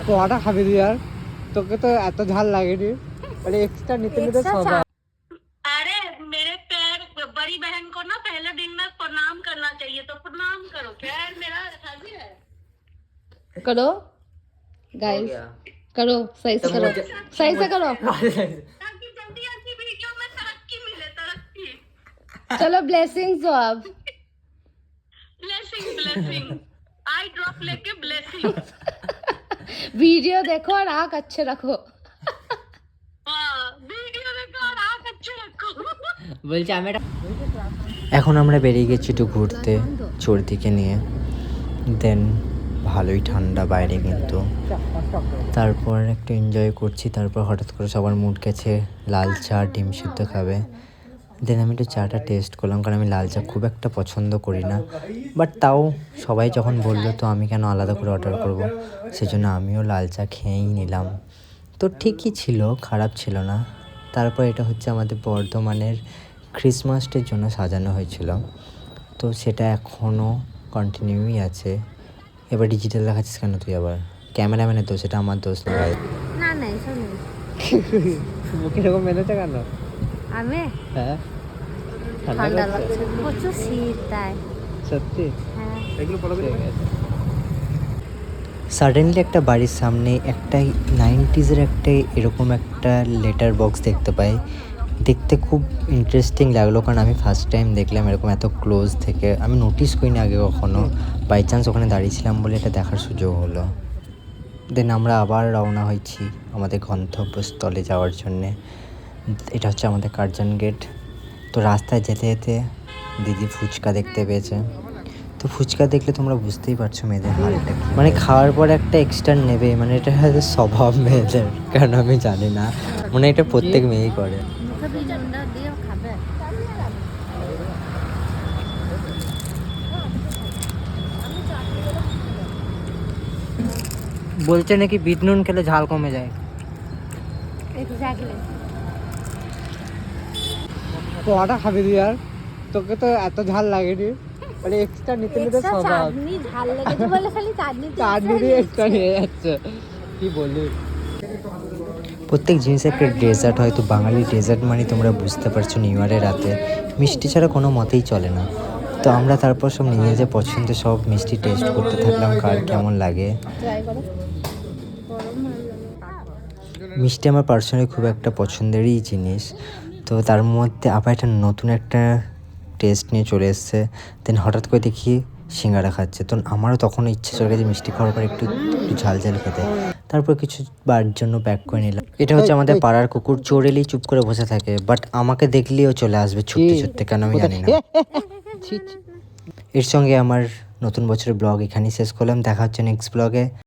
পোহাটা খাবি তুই আর তোকে তো এত ঝাল লাগেনি মানে এক্সট্রা নিতে নিতে সব अरे मेरे पैर बड़ी बहन को ना पहले दिन में प्रणाम करना चाहिए तो प्रणाम करो पैर मेरा शादी है करो गाइस करो सही से करो सही से करो ताकि जल्दी आपकी वीडियो में तरक्की मिले तरक्की चलो ब्लेसिंग्स दो आप ब्लेसिंग ब्लेसिंग आई ड्रॉप लेके ब्लेसिंग वीडियो देखो और आँख अच्छे रखो हाँ वीडियो देखो और आँख अच्छे रखो বলছি আমি এখন আমরা বেরিয়ে গেছি একটু ঘুরতে চোরদিকে নিয়ে। দেন ভালোই ঠান্ডা বাইরে, কিন্তু তারপর একটু এনজয় করছি। তারপর হঠাৎ করে সবার মুড গেছে লাল চা ডিম সিদ্ধ খাবে। দেন আমি একটু চাটা টেস্ট করলাম, কারণ আমি লাল চা খুব একটা পছন্দ করি না, বাট তাও সবাই যখন বললো তো আমি কেন আলাদা করে অর্ডার করব, সেজন্য আমিও লাল চা খেয়েই নিলাম। তো ঠিকই ছিল, খারাপ ছিল না। তারপর এটা হচ্ছে আমাদের বর্ধমানের ক্রিসমাস ডের জন্য সাজানো হয়েছিল, তো সেটা এখনও কন্টিনিউই আছে। এবার ডিজিটাল দেখাচ্ছিস কেন তুই? আবার ক্যামেরাম্যানের দোষ, এটা আমার দোষ না ভাই। না না এসব নেই মুখে এরকম মেলেছে কেন? আমি হ্যাঁ ঠান্ডা লাগছে প্রচুর শীত তাই সত্যি হ্যাঁ সাডেনলি একটা বাড়ির সামনে একটা 90s-এর একটা এরকম একটা লেটার বক্স দেখতে পাই। দেখতে খুব ইন্টারেস্টিং লাগলো, কারণ আমি ফার্স্ট টাইম দেখলাম এরকম এত ক্লোজ থেকে। আমি নোটিস করিনি আগে কখনো, বাই চান্স ওখানে দাঁড়িয়েছিলাম বলে এটা দেখার সুযোগ হলো। দেন আমরা আবার রওনা হয়েছি আমাদের গন্তব্যস্থলে যাওয়ার জন্যে। এটা হচ্ছে আমাদের কার্জন গেট। তো রাস্তায় যেতে যেতে দিদি ফুচকা দেখতে পেয়েছে। তো ফুচকা দেখলে তোমরা বুঝতেই পারছো মেয়েদের হালটা কি, মানে খাওয়ার পর একটা এক্সট্রা নেবে, মানে এটা হয়তো স্বভাব মেয়েদের, কারণ আমি জানি না, মানে এটা প্রত্যেক মেয়েই করে। মুখে বিজনটা দিয়ে খাবে বলছে নাকি বিট নুন খেলে ঝাল কমে যায়। এক্স্যাক্টলি পোহাটা খাবি তুই আর তোকে তো এত ঝাল লাগেনি মানে এক্সট্রা নিতে নিতে সব চাটনি ঝাল লেগেছে বলে খালি চাটনি চাটনি এক্সট্রা নিয়ে যাচ্ছে কি বলি। প্রত্যেক জিনিসের একটা ডেজার্ট হয়, তো বাঙালি ডেজার্ট মানে তোমরা বুঝতে পারছো নিউ ইয়ারের রাতে মিষ্টি ছাড়া কোনো মতেই চলে না। তো আমরা তারপর সব নিয়ে যে পছন্দের সব মিষ্টি টেস্ট করতে থাকলাম, কার কেমন লাগে। ট্রাই করো মিষ্টি আমার পার্সোনালি খুব একটা পছন্দেরই জিনিস। তো তার মধ্যে আবার একটা নতুন একটা টেস্ট নিয়ে চলে এসছে। দেন হঠাৎ করে দেখি সিঙ্গারা খাচ্ছে, তো আমারও তখন ইচ্ছে চলে গেছে মিষ্টি খাওয়ার পর একটু ঝাল ঝাল খেতে। তারপর কিছু বার জন্য প্যাক করে নিলাম। এটা হচ্ছে আমাদের পাড়ার কুকুর, চোর এলেই চুপ করে বসে থাকে, বাট আমাকে দেখলেও চলে আসবে ছুটতে ছুটতে, কেন আমি জানি না। এর সঙ্গে আমার নতুন বছরের ব্লগ এখানেই শেষ করলাম। দেখা হচ্ছে নেক্সট ব্লগে।